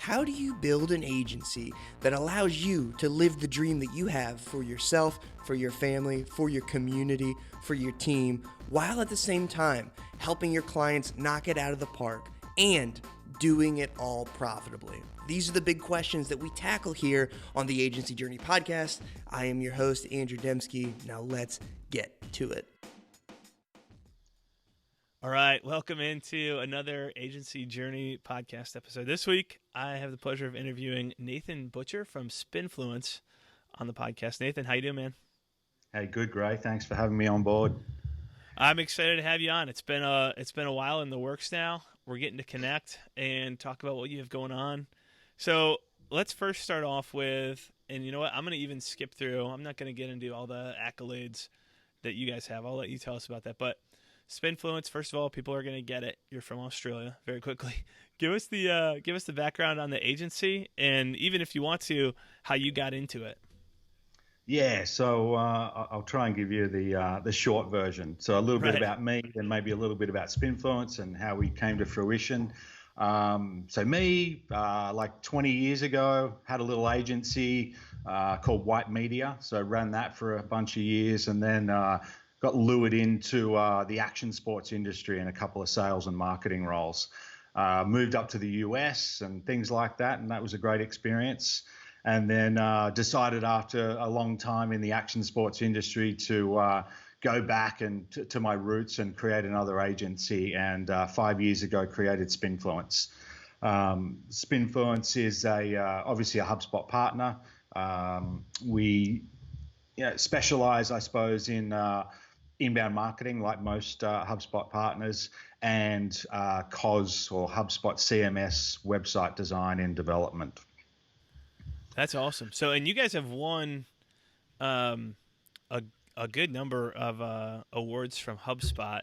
How do you build an agency that allows you to live the dream that you have for yourself, for your family, for your community, for your team, while at the same time helping your clients knock it out of the park and doing it all profitably? These are the big questions that we tackle here on the Agency Journey podcast. I am your host, Andrew Dembski. Now let's get to it. All right, welcome into another Agency Journey podcast episode. This week, I have the pleasure of interviewing Nathan Butcher from Spinfluence on the podcast. Nathan, how you doing, man? Hey, good, Gray. Thanks for having me on board. I'm excited to have you on. It's been a while in the works now. We're getting to connect and talk about what you have going on. So let's first start off with, and you know what, I'm going to even skip through. I'm not going to get into all the accolades that you guys have. I'll let you tell us about that, but Spinfluence, first of all, people are going to get it. You're from Australia, very quickly. Give us the background on the agency, and even if you want to, how you got into it. Yeah, so I'll try and give you the short version. So a little bit about me, and maybe a little bit about Spinfluence and how we came to fruition. So me, like 20 years ago, had a little agency called White Media. So ran that for a bunch of years, and then got lured into the action sports industry in a couple of sales and marketing roles. Moved up to the US and things like that, and that was a great experience. And then decided after a long time in the action sports industry to go back and to my roots and create another agency. And 5 years ago, created Spinfluence. Spinfluence is obviously a HubSpot partner. We specialize, I suppose, in inbound marketing, like most HubSpot partners, and COS or HubSpot CMS website design and development. That's awesome. So, and you guys have won a good number of awards from HubSpot,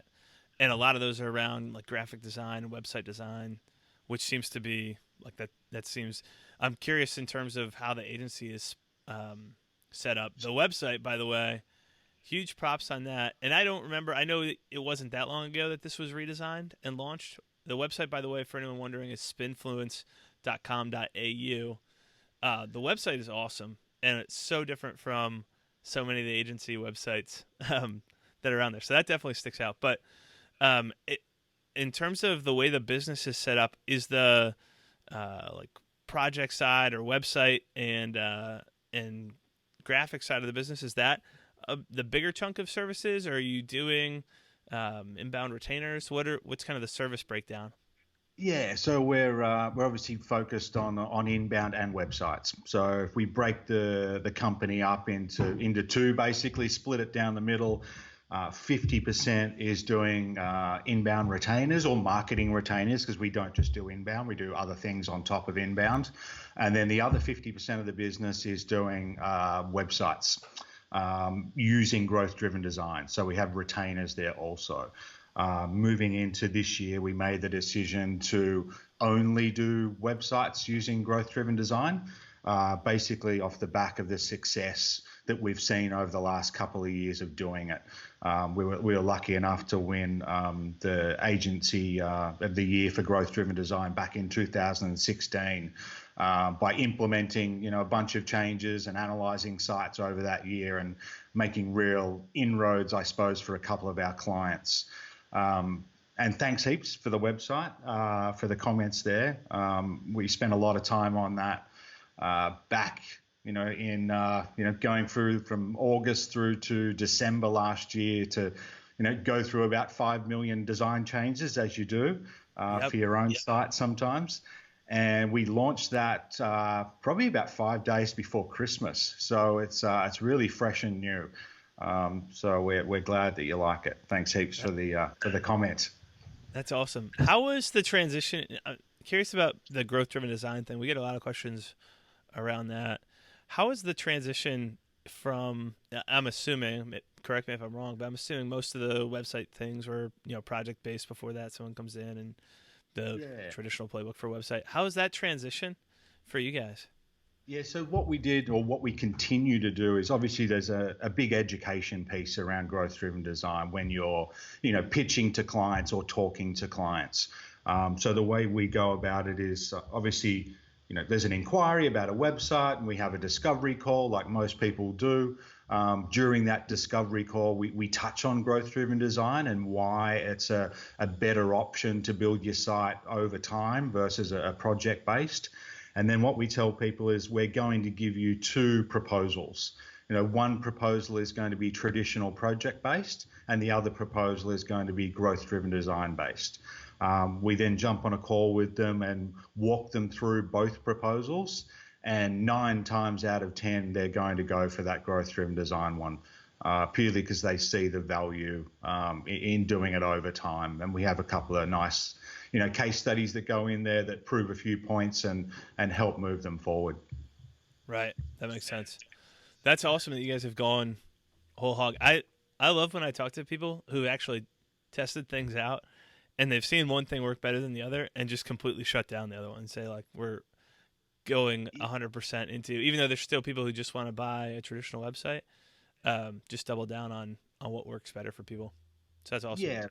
and a lot of those are around like graphic design, website design, which seems to be like that. That seems. I'm curious in terms of how the agency is set up. The website, by the way. Huge props on that. And I don't remember, I know it wasn't that long ago that this was redesigned and launched. The website, by the way, for anyone wondering, is spinfluence.com.au. The website is awesome, and it's so different from so many of the agency websites that are around there. So that definitely sticks out. But in terms of the way the business is set up, is the like project side or website and graphic side of the business, is that the bigger chunk of services, or are you doing inbound retainers? What's kind of the service breakdown? Yeah, so we're obviously focused on inbound and websites. So if we break the company up into two, basically split it down the middle, 50% is doing inbound retainers or marketing retainers, because we don't just do inbound, we do other things on top of inbound. And then the other 50% of the business is doing websites. Using growth-driven design. So we have retainers there also. Moving into this year, we made the decision to only do websites using growth-driven design, basically off the back of the success that we've seen over the last couple of years of doing it. We were lucky enough to win the Agency of the Year for growth-driven design back in 2016. By implementing, a bunch of changes and analyzing sites over that year and making real inroads, I suppose, for a couple of our clients. And thanks heaps for the website, for the comments there. We spent a lot of time on that back, going through from August through to December last year to, go through about 5 million design changes, as you do for your own site sometimes. And we launched that probably about 5 days before Christmas, so it's really fresh and new. So we're glad that you like it. Thanks heaps for the comments. That's awesome. How was the transition? I'm curious about the growth-driven design thing. We get a lot of questions around that. How was the transition from? I'm assuming, correct me if I'm wrong, but I'm assuming most of the website things were project-based before that. Someone comes in and the traditional playbook for a website. How is that transition for you guys? Yeah, so what we did, or what we continue to do, is obviously there's a big education piece around growth-driven design when you're, pitching to clients or talking to clients. So the way we go about it is obviously there's an inquiry about a website and we have a discovery call like most people do. During that discovery call, we touch on growth-driven design and why it's a better option to build your site over time versus a project-based. And then what we tell people is we're going to give you two proposals. One proposal is going to be traditional project-based and the other proposal is going to be growth-driven design-based. We then jump on a call with them and walk them through both proposals. And 9 times out of 10, they're going to go for that growth-driven design one, purely because they see the value in doing it over time. And we have a couple of nice, case studies that go in there that prove a few points and help move them forward. Right. That makes sense. That's awesome that you guys have gone whole hog. I love when I talk to people who actually tested things out and they've seen one thing work better than the other and just completely shut down the other one and say, like, we're going 100% into, even though there's still people who just want to buy a traditional website, just double down on what works better for people. So that's awesome.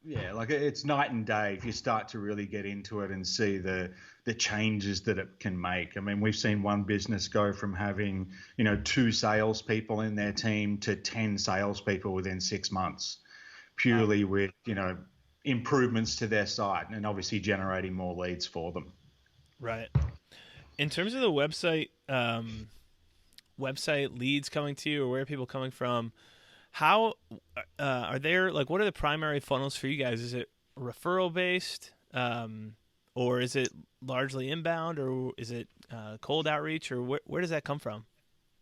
Yeah, like it's night and day if you start to really get into it and see the changes that it can make. I mean, we've seen one business go from having, 2 salespeople in their team to 10 salespeople within 6 months, purely with, improvements to their site and obviously generating more leads for them. Right. In terms of the website, website leads coming to you, or where are people coming from? How are there, like, what are the primary funnels for you guys? Is it referral based, or is it largely inbound, or is it cold outreach, or where does that come from?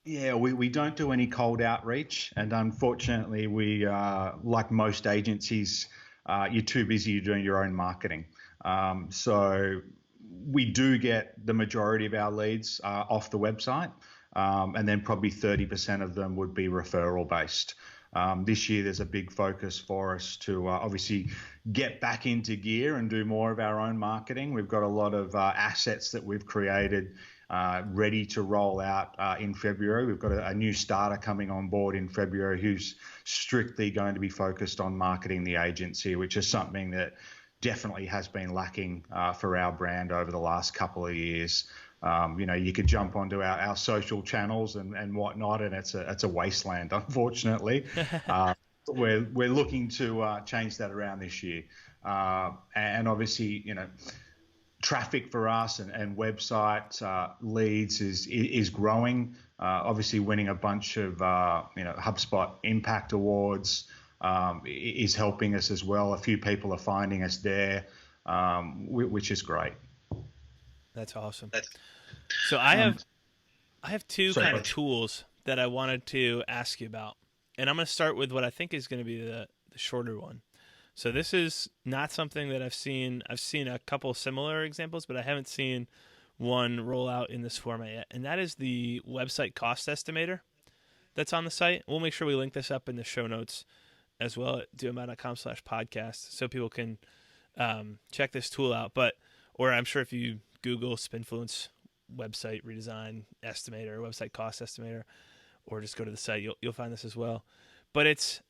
Yeah, we don't do any cold outreach, and unfortunately, we like most agencies, you're too busy doing your own marketing. So we do get the majority of our leads off the website, and then probably 30% of them would be referral based. This year, there's a big focus for us to obviously get back into gear and do more of our own marketing. We've got a lot of assets that we've created ready to roll out in February. We've got a new starter coming on board in February who's strictly going to be focused on marketing the agency, which is something that definitely has been lacking for our brand over the last couple of years. You could jump onto our social channels and whatnot, and it's a wasteland, unfortunately. We're looking to change that around this year, and obviously, traffic for us and website leads is growing. Obviously, winning a bunch of HubSpot Impact Awards is helping us as well. A few people are finding us there, which is great. That's awesome. So I have two kind of tools that I wanted to ask you about, and I'm going to start with what I think is going to be the shorter one. So this is not something that I've seen. I've seen a couple similar examples, but I haven't seen one roll out in this format yet, and that is the website cost estimator that's on the site. We'll make sure we link this up in the show notes as well at doitmyou.com/podcast so people can check this tool out. Or I'm sure if you Google Spinfluence website redesign estimator, website cost estimator, or just go to the site, you'll find this as well. But it's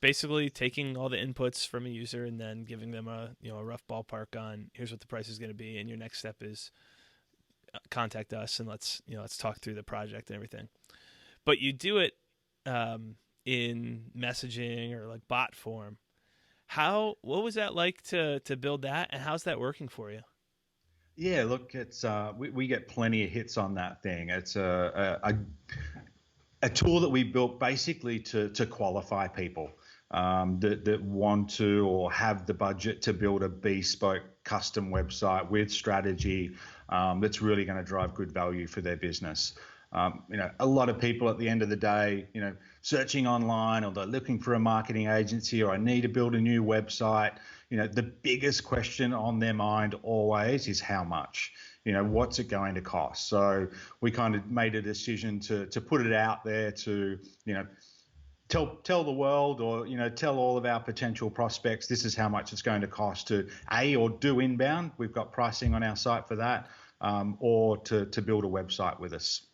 basically taking all the inputs from a user and then giving them a rough ballpark on here's what the price is going to be, and your next step is contact us and let's talk through the project and everything. But you do it in messaging or like bot form. What was that like to build that, and how's that working for you? Yeah, look, it's we get plenty of hits on that thing. It's a tool that we built basically to qualify people that want to or have the budget to build a bespoke custom website with strategy that's really going to drive good value for their business. A lot of people at the end of the day, searching online, or they're looking for a marketing agency, or I need to build a new website. The biggest question on their mind always is how much. What's it going to cost? So we kind of made a decision to put it out there to, tell the world, or, tell all of our potential prospects, this is how much it's going to cost to or do inbound. We've got pricing on our site for that, or to build a website with us.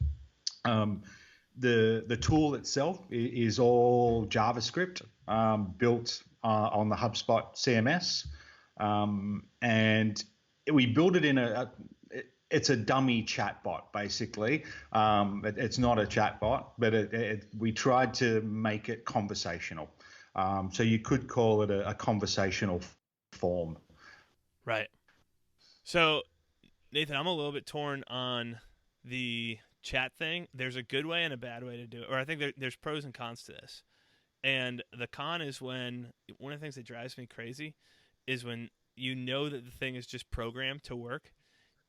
The tool itself is all JavaScript, built on the HubSpot CMS, and we built it in it's a dummy chatbot, basically. It's not a chatbot, but we tried to make it conversational. So you could call it a conversational form. Right. So, Nathan, I'm a little bit torn on the chat thing. There's a good way and a bad way to do it, or I think there's pros and cons to this. And the con is when one of the things that drives me crazy is when you know that the thing is just programmed to work,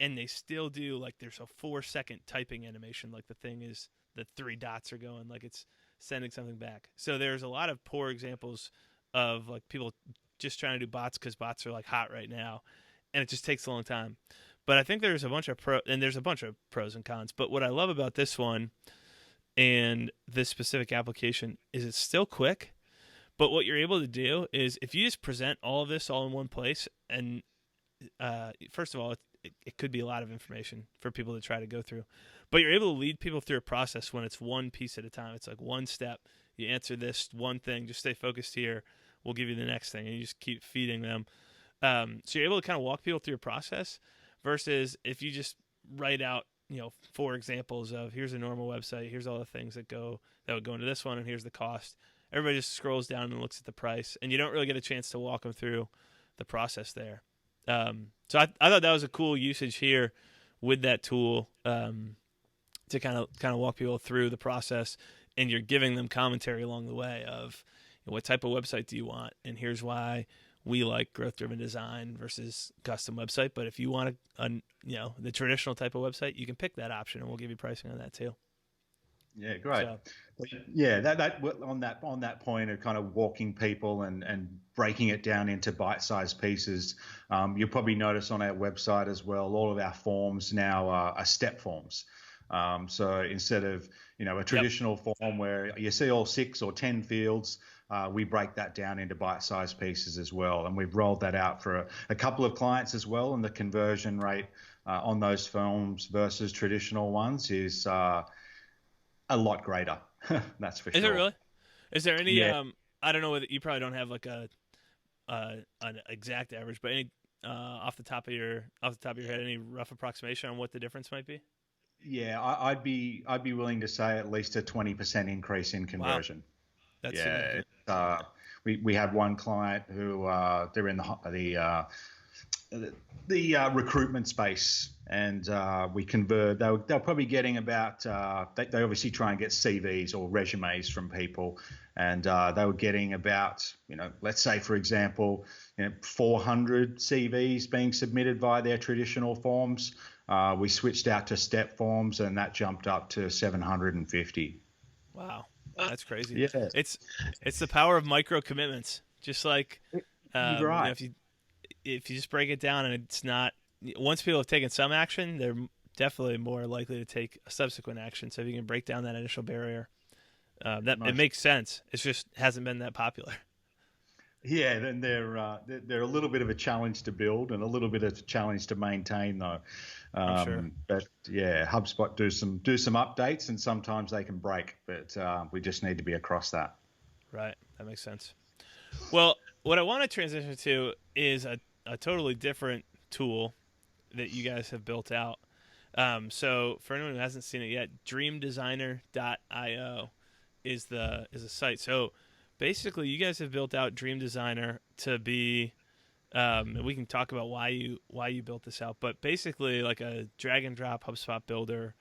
and they still do like there's a 4-second typing animation, like the thing is the 3 dots are going, like it's sending something back. So there's a lot of poor examples of like people just trying to do bots because bots are like hot right now, and it just takes a long time. But I think there's a bunch of there's a bunch of pros and cons. But what I love about this one and this specific application is it's still quick. But what you're able to do is if you just present all of this all in one place, and first of all, it could be a lot of information for people to try to go through. But you're able to lead people through a process when it's one piece at a time. It's like one step. You answer this one thing. Just stay focused here. We'll give you the next thing. And you just keep feeding them. So you're able to kind of walk people through a process versus if you just write out, 4 examples of here's a normal website, here's all the things that would go into this one, and here's the cost. Everybody just scrolls down and looks at the price, and you don't really get a chance to walk them through the process there. So I thought that was a cool usage here with that tool to kind of walk people through the process, and you're giving them commentary along the way of what type of website do you want, and here's why we like growth-driven design versus custom website. But if you want the traditional type of website, you can pick that option, and we'll give you pricing on that too. Yeah, great. So, yeah, that on that point of kind of walking people and breaking it down into bite-sized pieces, you'll probably notice on our website as well, all of our forms now are step forms. So instead of a traditional form where you see all 6 or 10 fields, we break that down into bite-sized pieces as well, and we've rolled that out for a couple of clients as well. And the conversion rate on those forms versus traditional ones is a lot greater. That's for sure. is it really? Is there any? Yeah. I don't know whether you probably don't have like an exact average, but any off the top of your head, any rough approximation on what the difference might be? Yeah, I'd be willing to say at least a 20% increase in conversion. Wow. That's Yeah, significant. we have one client who they're in the recruitment space, and we convert. They're probably getting about. They obviously try and get CVs or resumes from people, and they were getting about let's say for example 400 CVs being submitted via their traditional forms. We switched out to step forms, and that jumped up to 750. Wow, that's crazy. Yeah, It's the power of micro commitments. Just like you're right. if you just break it down and it's not, once people have taken some action, they're definitely more likely to take a subsequent action. So if you can break down that initial barrier, it makes sense. It just hasn't been that popular. Yeah, then they're a little bit of a challenge to build and a little bit of a challenge to maintain, though. I'm sure. But yeah, HubSpot do some updates, and sometimes they can break, but we just need to be across that. Right, that makes sense. Well, what I want to transition to is a totally different tool that you guys have built out. So for anyone who hasn't seen it yet, dreamdesigner.io is a site. So basically, you guys have built out Dream Designer to be, and we can talk about why you built this out. But basically, like a drag and drop HubSpot builder,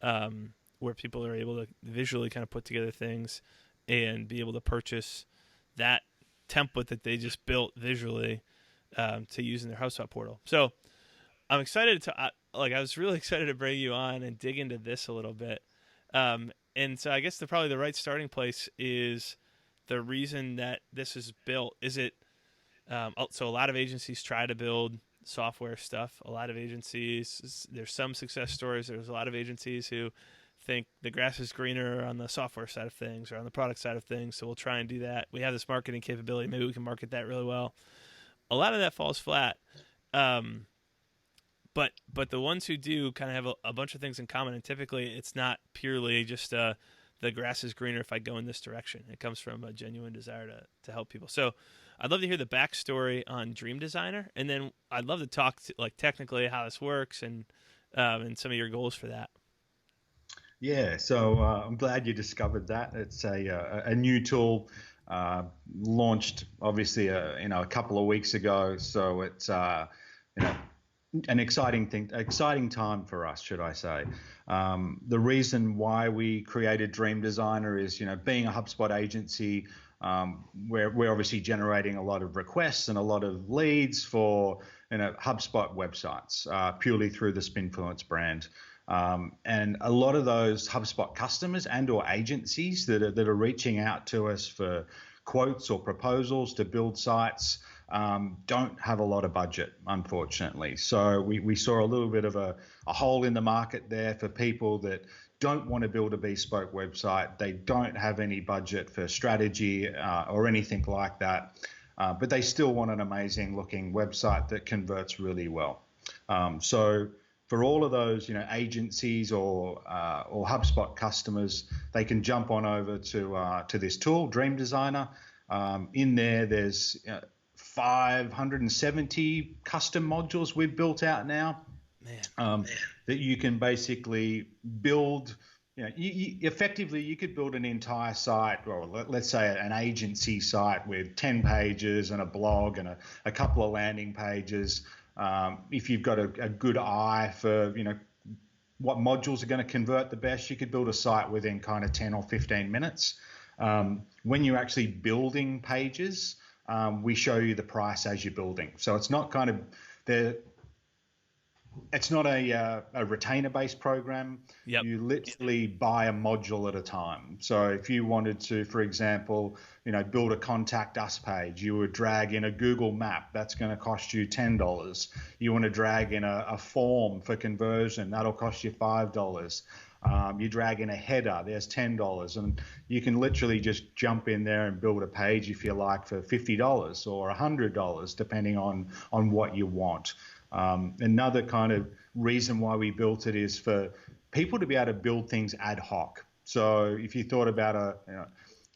where people are able to visually kind of put together things and be able to purchase that template that they just built visually to use in their HubSpot portal. So I'm excited I was really excited to bring you on and dig into this a little bit. And so I guess probably the right starting place is the reason that this is built. Is it so a lot of agencies try to build software stuff. A lot of agencies, there's some success stories. There's a lot of agencies who think the grass is greener on the software side of things or on the product side of things, so we'll try and do that. We have this marketing capability. Maybe we can market that really well. A lot of that falls flat. But the ones who do kind of have a bunch of things in common, and typically it's not purely just the grass is greener if I go in this direction. It comes from a genuine desire to help people. So I'd love to hear the backstory on Dream Designer, and then I'd love to talk technically how this works and and some of your goals for that. Yeah, so I'm glad you discovered that. It's a new tool launched obviously a couple of weeks ago. So it's you know an exciting time for us, should I say. The reason why we created Dream Designer is, being a HubSpot agency, we're obviously generating a lot of requests and a lot of leads for HubSpot websites purely through the Spinfluence brand. And a lot of those HubSpot customers and or agencies that are reaching out to us for quotes or proposals to build sites don't have a lot of budget, unfortunately. So we saw a little bit of a hole in the market there for people that don't want to build a bespoke website. They don't have any budget for strategy or anything like that, but they still want an amazing looking website that converts really well. So for all of those, agencies or HubSpot customers, they can jump on over to this tool, Dream Designer. In there's 570 custom modules we've built out now. That you can basically build. Effectively, you could build an entire site, or let's say an agency site with 10 pages and a blog and a couple of landing pages. If you've got a good eye for, what modules are going to convert the best, you could build a site within kind of 10 or 15 minutes. When you're actually building pages, we show you the price as you're building. So it's not it's not a retainer-based program. Yep. You literally buy a module at a time. So if you wanted to, for example, build a contact us page, you would drag in a Google map. That's going to cost you $10. You want to drag in a form for conversion. That'll cost you $5. You drag in a header, there's $10, and you can literally just jump in there and build a page if you like for $50 or $100, depending on what you want. Another kind of reason why we built it is for people to be able to build things ad hoc. So if you thought about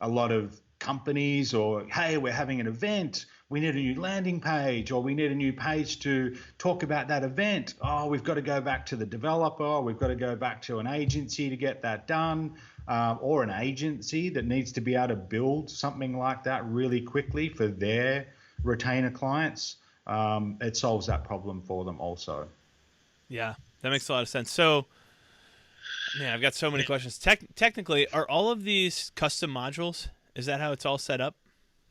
a lot of companies, or hey, we're having an event, we need a new landing page, or we need a new page to talk about that event. Oh, we've got to go back to the developer, we've got to go back to an agency to get that done, or an agency that needs to be able to build something like that really quickly for their retainer clients. It solves that problem for them also. Yeah, that makes a lot of sense. So, man, I've got so many questions. Technically, are all of these custom modules? Is that how it's all set up?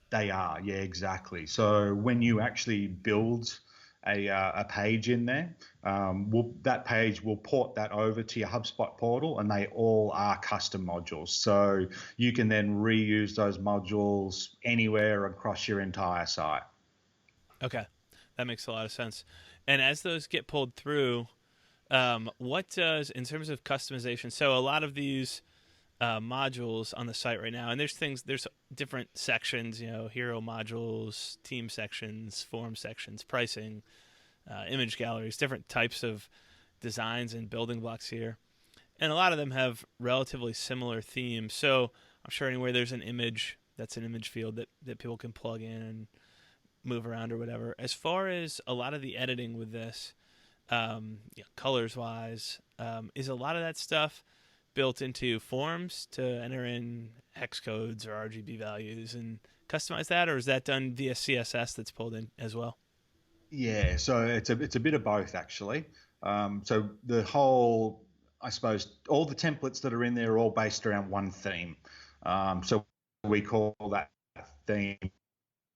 They are, yeah, exactly. So when you actually build a page in there, that page will port that over to your HubSpot portal, and they all are custom modules. So you can then reuse those modules anywhere across your entire site. Okay, that makes a lot of sense. And as those get pulled through, what does, in terms of customization, so a lot of these modules on the site right now, and there's different sections, hero modules, team sections, form sections, pricing, image galleries, different types of designs and building blocks here. And a lot of them have relatively similar themes. So I'm sure anywhere there's an image, that's an image field that people can plug in and move around or whatever. As far as a lot of the editing with this, colors wise, is a lot of that stuff built into forms to enter in hex codes or RGB values and customize that, or is that done via CSS that's pulled in as well? Yeah, so it's a bit of both actually. So the whole, I suppose, all the templates that are in there are all based around one theme. So we call that theme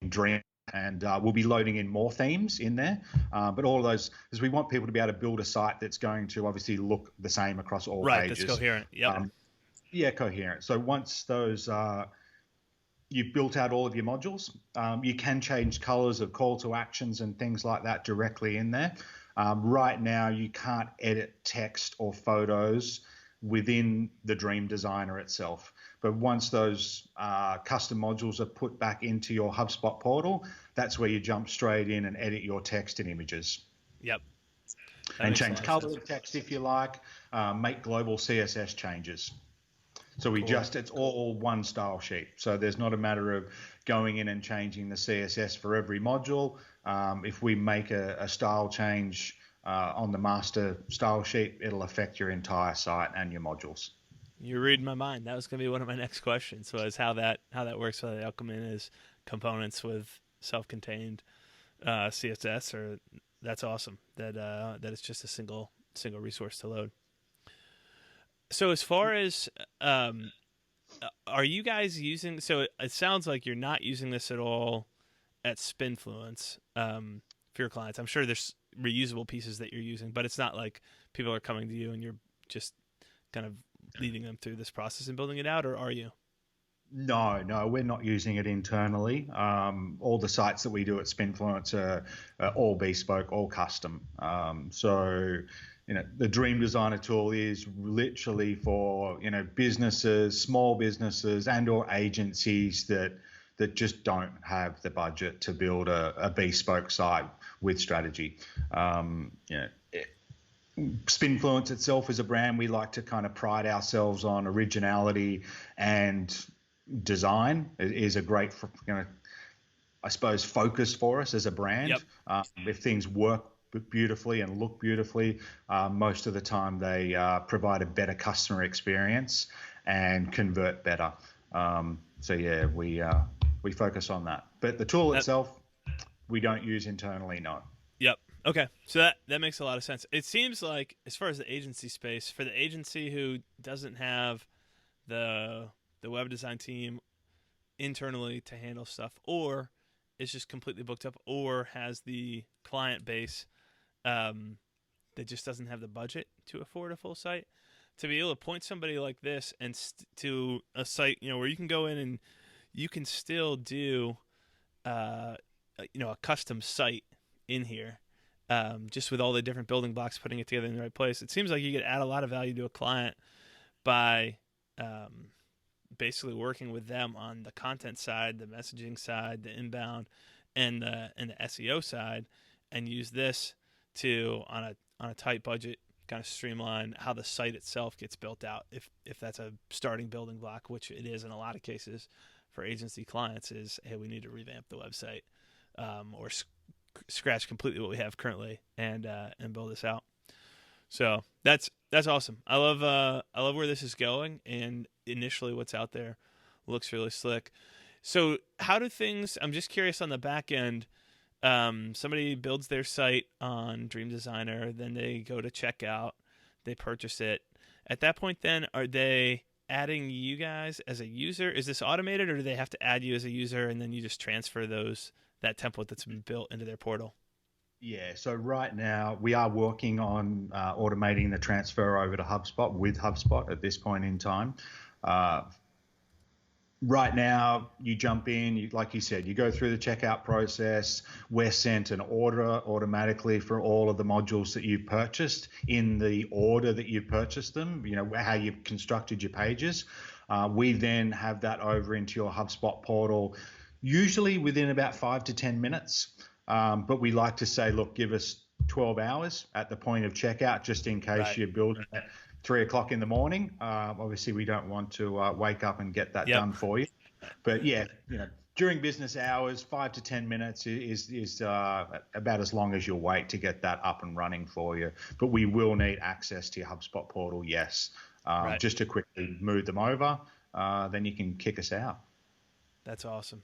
Dream, and we'll be loading in more themes in there. But all of those, because we want people to be able to build a site that's going to obviously look the same across all pages. Right, that's coherent. Yep. Yeah, coherent. So once those you've built out all of your modules, you can change colors of call to actions and things like that directly in there. Right now, you can't edit text or photos within the Dream Designer itself. But once those custom modules are put back into your HubSpot portal, that's where you jump straight in and edit your text and images. Yep. And change color of text if you like, make global CSS changes. So it's all one style sheet. So there's not a matter of going in and changing the CSS for every module. If we make a style change on the master style sheet, it'll affect your entire site and your modules. You're reading my mind. That was going to be one of my next questions, was how that works, whether they'll come in as components with self-contained CSS, or that's awesome that it's just a single resource to load. So as far as are you guys using? So it sounds like you're not using this at all at Spinfluence for your clients. I'm sure there's reusable pieces that you're using, but it's not like people are coming to you and you're just kind of leading them through this process and building it out, or are you? No, we're not using it internally. All the sites that we do at Spinfluence are all bespoke, all custom. So, the Dream Designer tool is literally for, businesses, small businesses and/or agencies that just don't have the budget to build a bespoke site with strategy. Spinfluence itself is a brand, we like to kind of pride ourselves on originality, and design is a great, I suppose, focus for us as a brand. Yep. If things work beautifully and look beautifully, most of the time they provide a better customer experience and convert better. We focus on that. But the tool itself, we don't use internally, no. Yep. Okay. So that makes a lot of sense. It seems like, as far as the agency space, for the agency who doesn't have the web design team internally to handle stuff, or is just completely booked up, or has the client base that just doesn't have the budget to afford a full site, to be able to point somebody like this and to a site, where you can go in and you can still do a custom site in here, just with all the different building blocks, putting it together in the right place. It seems like you could add a lot of value to a client by basically working with them on the content side, the messaging side, the inbound, and the SEO side, and use this to, on a tight budget, kind of streamline how the site itself gets built out. If that's a starting building block, which it is in a lot of cases for agency clients, is, hey, we need to revamp the website, or scratch completely what we have currently and build this out. So that's awesome. I love where this is going, and initially what's out there looks really slick. So how do things? I'm just curious on the back end. Somebody builds their site on Dream Designer, then they go to checkout, they purchase it. At that point, then, are they adding you guys as a user? Is this automated, or do they have to add you as a user and then you just transfer that template that's been built into their portal? Yeah, so right now we are working on automating the transfer over to HubSpot with HubSpot at this point in time. Right now, you jump in, like you said, you go through the checkout process. We're sent an order automatically for all of the modules that you've purchased in the order that you've purchased them, how you've constructed your pages. We then have that over into your HubSpot portal, usually within about 5 to 10 minutes. But we like to say, look, give us 12 hours at the point of checkout, just in case you're building at 3 o'clock in the morning. Obviously, we don't want to wake up and get that done for you. But yeah, during business hours, 5 to 10 minutes is about as long as you'll wait to get that up and running for you. But we will need access to your HubSpot portal, yes, just to quickly move them over. Then you can kick us out. That's awesome.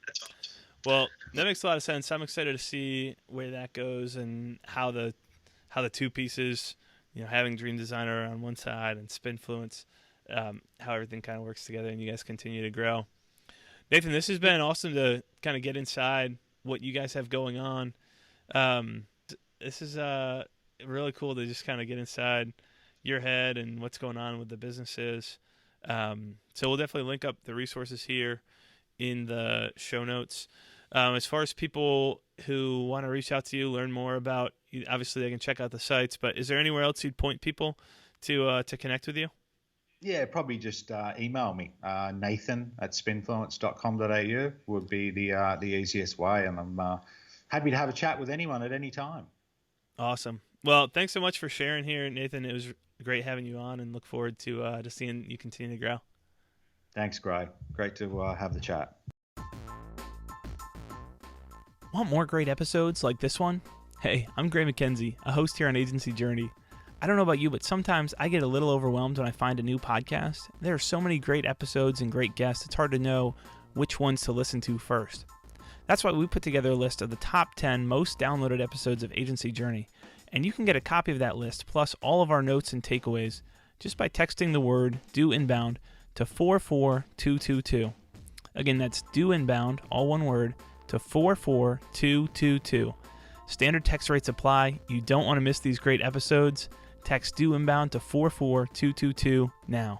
Well, that makes a lot of sense. I'm excited to see where that goes and how the two pieces, having Dream Designer on one side and Spinfluence, how everything kind of works together, and you guys continue to grow. Nathan, this has been awesome to kind of get inside what you guys have going on. This is really cool to just kind of get inside your head and what's going on with the businesses. So we'll definitely link up the resources here in the show notes. As far as people who want to reach out to you, learn more about you, obviously they can check out the sites, but is there anywhere else you'd point people to connect with you? Yeah, probably just email me. Nathan@spinfluence.com.au would be the easiest way, and I'm happy to have a chat with anyone at any time. Awesome. Well, thanks so much for sharing here, Nathan. It was great having you on, and look forward to seeing you continue to grow. Thanks, Gray. Great to have the chat. Want more great episodes like this one? Hey, I'm Gray McKenzie, a host here on Agency Journey. I don't know about you, but sometimes I get a little overwhelmed when I find a new podcast. There are so many great episodes and great guests, it's hard to know which ones to listen to first. That's why we put together a list of the top 10 most downloaded episodes of Agency Journey, and you can get a copy of that list plus all of our notes and takeaways just by texting the word "Do Inbound" to 44222. Again, that's "Do Inbound," all one word, to 44222. Standard text rates apply. You don't want to miss these great episodes. Text "Do Inbound" to 44222 now.